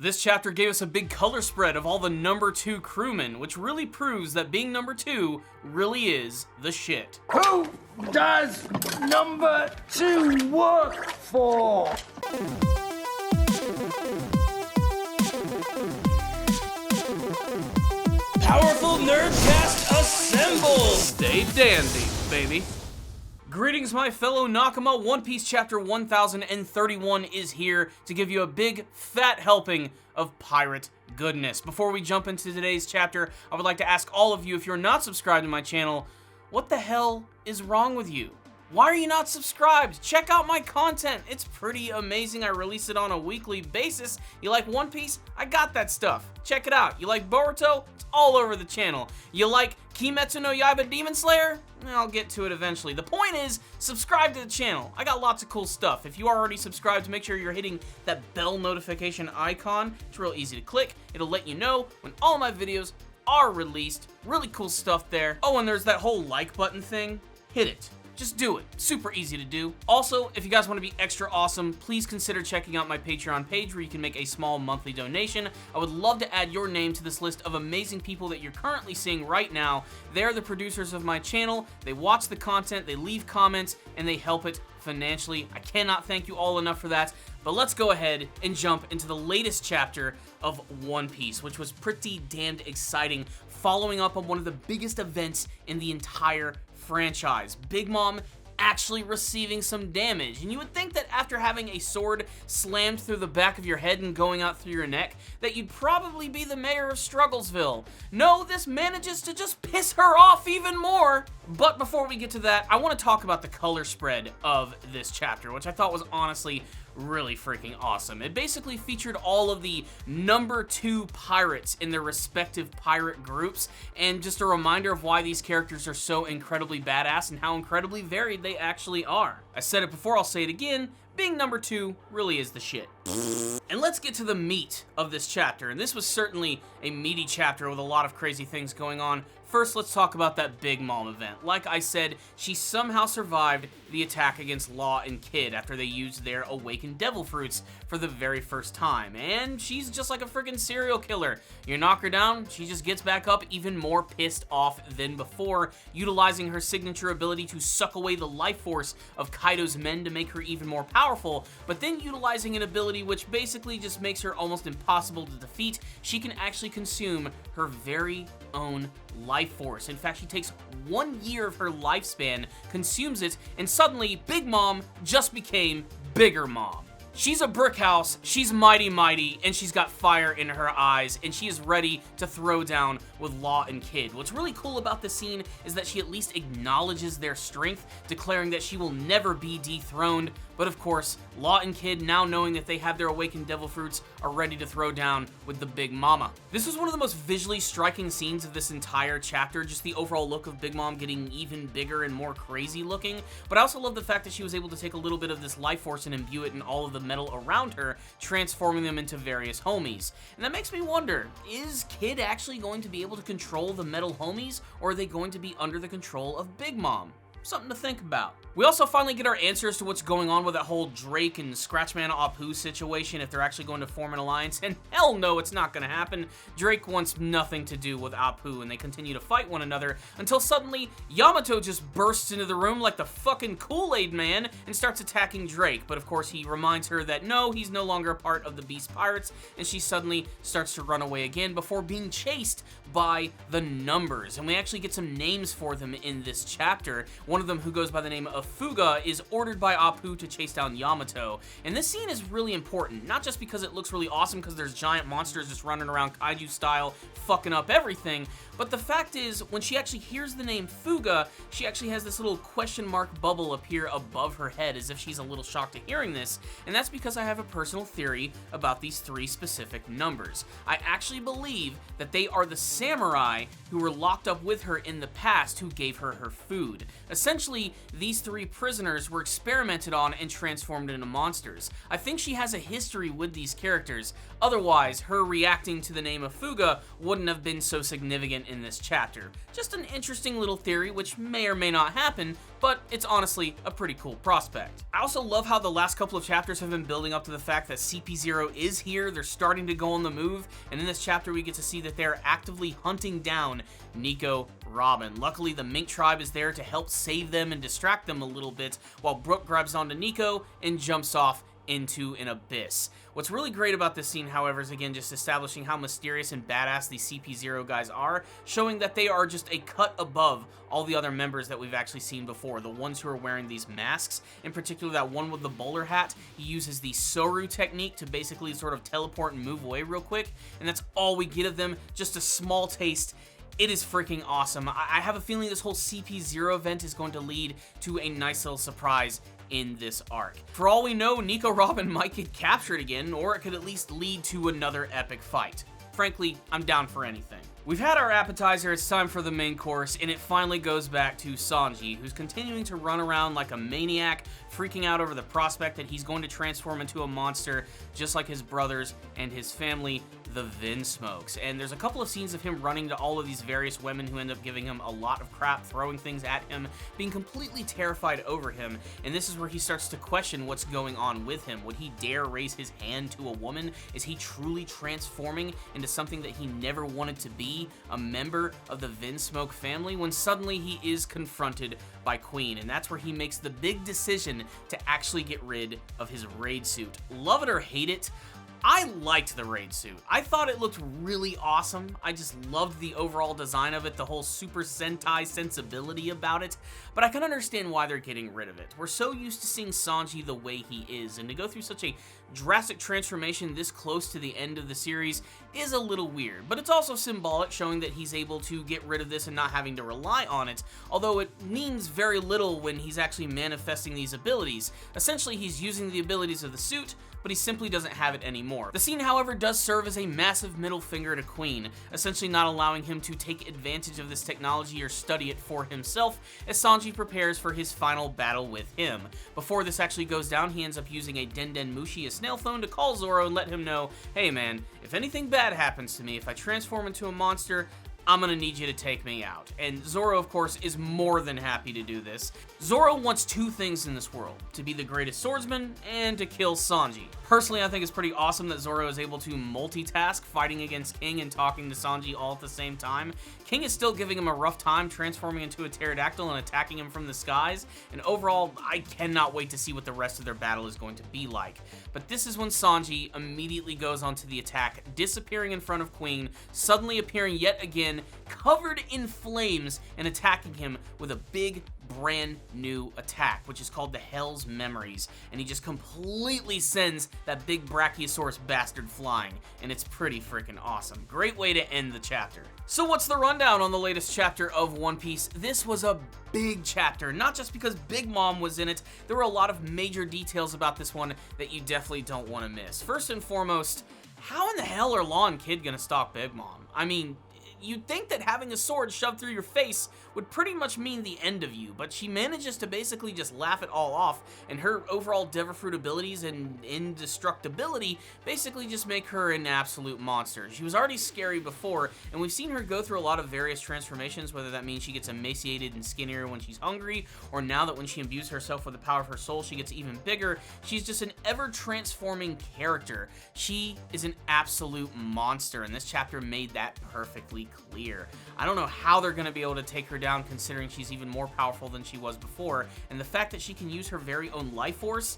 This chapter gave us a big color spread of all the number 2 crewmen, which really proves that being number 2 really is the shit. Who does number 2 work for? Powerful Nerdcast assemble! Stay dandy, baby. Greetings, my fellow Nakama. One Piece chapter 1031 is here to give you a big, fat helping of pirate goodness. Before we jump into today's chapter, I would like to ask all of you, if you're not subscribed to my channel, what the hell is wrong with you? Why are you not subscribed? Check out my content. It's pretty amazing. I release it on a weekly basis. You like One Piece? I got that stuff. Check it out. You like Boruto? It's all over the channel. You like Kimetsu no Yaiba Demon Slayer? I'll get to it eventually. The point is, subscribe to the channel. I got lots of cool stuff. If you are already subscribed, make sure you're hitting that bell notification icon. It's real easy to click. It'll let you know when all my videos are released. Really cool stuff there. Oh, and there's that whole like button thing. Hit it. Just do it. Super easy to do. Also, if you guys want to be extra awesome, please consider checking out my Patreon page where you can make a small monthly donation. I would love to add your name to this list of amazing people that you're currently seeing right now. They're the producers of my channel. They watch the content, they leave comments, and they help it financially. I cannot thank you all enough for that. But let's go ahead and jump into the latest chapter of One Piece, which was pretty damned exciting, following up on one of the biggest events in the entire franchise. Big Mom actually receiving some damage, and you would think that after having a sword slammed through the back of your head and going out through your neck, that you'd probably be the mayor of Strugglesville. No, this manages to just piss her off even more. But before we get to that, I want to talk about the color spread of this chapter, which I thought was honestly really freaking awesome. It basically featured all of the number 2 pirates in their respective pirate groups, and just a reminder of why these characters are so incredibly badass and how incredibly varied they actually are. I said it before, I'll say it again, being number 2 really is the shit. And let's get to the meat of this chapter, and this was certainly a meaty chapter with a lot of crazy things going on. First, let's talk about that Big Mom event. Like I said, she somehow survived the attack against Law and Kid after they used their awakened devil fruits for the very first time. And she's just like a freaking serial killer. You knock her down, she just gets back up even more pissed off than before, utilizing her signature ability to suck away the life force of Kaido's men to make her even more powerful, but then utilizing an ability which basically just makes her almost impossible to defeat. She can actually consume her very own life force. In fact, she takes 1 year of her lifespan, consumes it, and suddenly Big Mom just became Bigger Mom. She's a brick house, she's mighty, and she's got fire in her eyes, and she is ready to throw down with Law and Kid. What's really cool about this scene is that she at least acknowledges their strength, declaring that she will never be dethroned. But of course, Law and Kid, now knowing that they have their awakened devil fruits, are ready to throw down with the Big Mama. This was one of the most visually striking scenes of this entire chapter, just the overall look of Big Mom getting even bigger and more crazy looking. But I also love the fact that she was able to take a little bit of this life force and imbue it in all of the metal around her, transforming them into various homies. And that makes me wonder, is Kid actually going to be able to control the metal homies, or are they going to be under the control of Big Mom? Something to think about. We also finally get our answers to what's going on with that whole Drake and Scratchman Apu situation, if they're actually going to form an alliance, and hell no, it's not gonna happen. Drake wants nothing to do with Apu, and they continue to fight one another until suddenly Yamato just bursts into the room like the fucking Kool-Aid Man and starts attacking Drake. But of course, he reminds her that no, he's no longer a part of the Beast Pirates, and she suddenly starts to run away again before being chased by the Numbers. And we actually get some names for them in this chapter. One of them, who goes by the name of Fuga, is ordered by Apu to chase down Yamato. And this scene is really important, not just because it looks really awesome because there's giant monsters just running around kaiju style, fucking up everything, but the fact is, when she actually hears the name Fuga, she actually has this little question mark bubble appear above her head as if she's a little shocked at hearing this, and that's because I have a personal theory about these 3 specific numbers. I actually believe that they are the samurai who were locked up with her in the past who gave her her food. Essentially, these 3 prisoners were experimented on and transformed into monsters. I think she has a history with these characters, otherwise her reacting to the name of Fuga wouldn't have been so significant in this chapter. Just an interesting little theory which may or may not happen, but it's honestly a pretty cool prospect. I also love how the last couple of chapters have been building up to the fact that CP0 is here, they're starting to go on the move, and in this chapter we get to see that they're actively hunting down Nico Robin. Luckily, the Mink tribe is there to help save them and distract them a little bit, while Brook grabs onto Nico and jumps off into an abyss. What's really great about this scene, however, is again just establishing how mysterious and badass these CP0 guys are, showing that they are just a cut above all the other members that we've actually seen before, the ones who are wearing these masks. In particular, that one with the bowler hat, he uses the Soru technique to basically sort of teleport and move away real quick, and that's all we get of them, just a small taste. It is freaking awesome. I have a feeling this whole CP0 event is going to lead to a nice little surprise in this arc. For all we know, Nico Robin might get captured again, or it could at least lead to another epic fight. Frankly, I'm down for anything. We've had our appetizer, it's time for the main course, and it finally goes back to Sanji, who's continuing to run around like a maniac, freaking out over the prospect that he's going to transform into a monster, just like his brothers and his family, the Vinsmokes. And there's a couple of scenes of him running to all of these various women who end up giving him a lot of crap, throwing things at him, being completely terrified over him, and this is where he starts to question what's going on with him. Would he dare raise his hand to a woman? Is he truly transforming into something that he never wanted to be, a member of the Vinsmoke family, when suddenly he is confronted by Queen, and that's where he makes the big decision to actually get rid of his raid suit. Love it or hate it, I liked the raid suit. I thought it looked really awesome. I just loved the overall design of it, the whole Super Sentai sensibility about it, but I can understand why they're getting rid of it. We're so used to seeing Sanji the way he is, and to go through such a drastic transformation this close to the end of the series is a little weird, but it's also symbolic, showing that he's able to get rid of this and not having to rely on it, although it means very little when he's actually manifesting these abilities. Essentially, he's using the abilities of the suit, but he simply doesn't have it anymore. The scene, however, does serve as a massive middle finger to Queen, essentially not allowing him to take advantage of this technology or study it for himself, as Sanji prepares for his final battle with him. Before this actually goes down, he ends up using a Den Mushi, a snail phone, to call Zoro and let him know, hey man, if anything bad happens to me, if I transform into a monster, I'm gonna need you to take me out. And Zoro, of course, is more than happy to do this. Zoro wants two things in this world: to be the greatest swordsman and to kill Sanji. Personally, I think it's pretty awesome that Zoro is able to multitask, fighting against King and talking to Sanji all at the same time. King is still giving him a rough time, transforming into a pterodactyl and attacking him from the skies, and overall, I cannot wait to see what the rest of their battle is going to be like. But this is when Sanji immediately goes onto the attack, disappearing in front of Queen, suddenly appearing yet again, covered in flames, and attacking him with a big, brand new attack, which is called the Hell's Memories, and he just completely sends that big Brachiosaurus bastard flying, and it's pretty freaking awesome. Great way to end the chapter. So what's the rundown on the latest chapter of One Piece? This was a big chapter, not just because Big Mom was in it. There were a lot of major details about this one that you definitely don't want to miss. First and foremost, how in the hell are Law and Kid gonna stop Big Mom? I mean, you'd think that having a sword shoved through your face would pretty much mean the end of you, but she manages to basically just laugh it all off, and her overall Devil abilities and indestructibility basically just make her an absolute monster. She was already scary before, and we've seen her go through a lot of various transformations, whether that means she gets emaciated and skinnier when she's hungry, or now that when she imbues herself with the power of her soul, she gets even bigger. She's just an ever-transforming character. She is an absolute monster, and this chapter made that perfectly clear. I don't know how they're going to be able to take her down, considering she's even more powerful than she was before, and the fact that she can use her very own life force,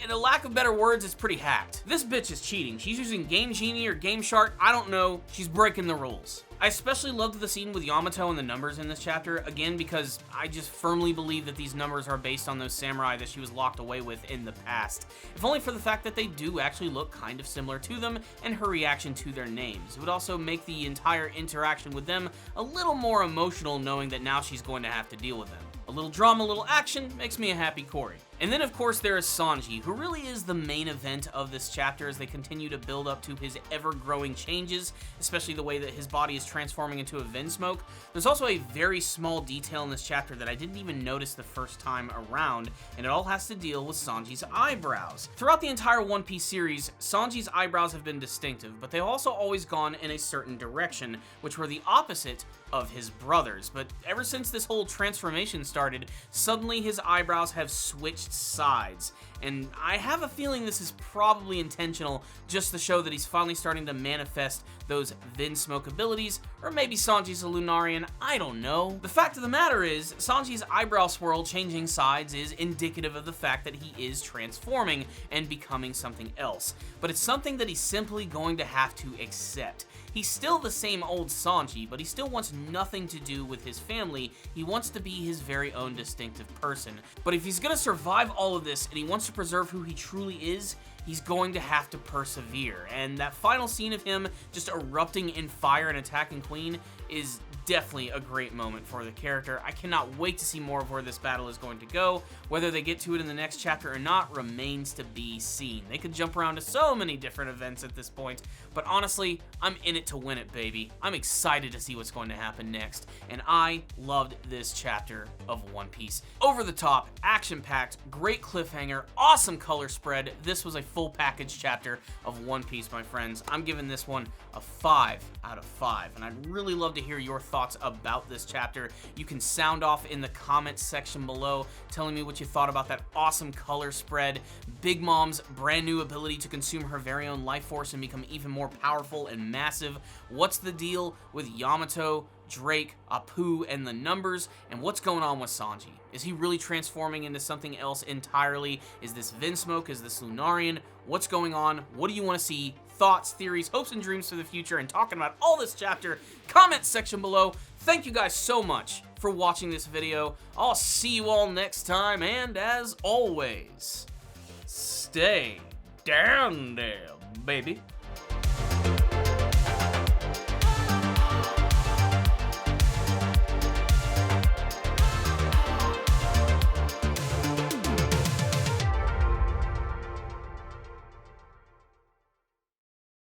in a lack of better words, it's pretty hacked. This bitch is cheating. She's using Game Genie or Game Shark, I don't know. She's breaking the rules. I especially loved the scene with Yamato and the numbers in this chapter, again, because I just firmly believe that these numbers are based on those samurai that she was locked away with in the past. If only for the fact that they do actually look kind of similar to them, and her reaction to their names. It would also make the entire interaction with them a little more emotional, knowing that now she's going to have to deal with them. A little drama, a little action makes me a happy Cory. And then of course there is Sanji, who really is the main event of this chapter as they continue to build up to his ever-growing changes, especially the way that his body is transforming into a Vinsmoke. There's also a very small detail in this chapter that I didn't even notice the first time around, and it all has to deal with Sanji's eyebrows. Throughout the entire One Piece series, Sanji's eyebrows have been distinctive, but they've also always gone in a certain direction, which were the opposite of his brothers. But ever since this whole transformation started, suddenly his eyebrows have switched sides. And I have a feeling this is probably intentional, just to show that he's finally starting to manifest those Vinsmoke abilities, or maybe Sanji's a Lunarian, I don't know. The fact of the matter is, Sanji's eyebrow swirl changing sides is indicative of the fact that he is transforming and becoming something else. But it's something that he's simply going to have to accept. He's still the same old Sanji, but he still wants nothing to do with his family. He wants to be his very own distinctive person. But if he's gonna survive all of this and he wants to preserve who he truly is, he's going to have to persevere. And that final scene of him just erupting in fire and attacking Queen is definitely a great moment for the character. I cannot wait to see more of where this battle is going to go. Whether they get to it in the next chapter or not remains to be seen. They could jump around to so many different events at this point, but honestly, I'm in it to win it, baby. I'm excited to see what's going to happen next, and I loved this chapter of One Piece. Over the top, action-packed, great cliffhanger, awesome color spread. This was a full package chapter of One Piece, my friends. I'm giving this one a 5 out of 5, and I'd really love to hear your thoughts about this chapter. You can sound off in the comments section below, telling me what you thought about that awesome color spread, Big Mom's brand new ability to consume her very own life force and become even more powerful and massive. What's the deal with Yamato, Drake, Apu, and the numbers, and what's going on with Sanji? Is he really transforming into something else entirely? Is this Vinsmoke? Is this Lunarian? What's going on? What do you want to see? Thoughts, theories, hopes, and dreams for the future, and talking about all this chapter, comment section below. Thank you guys so much for watching this video. I'll see you all next time, and as always, stay down there, baby.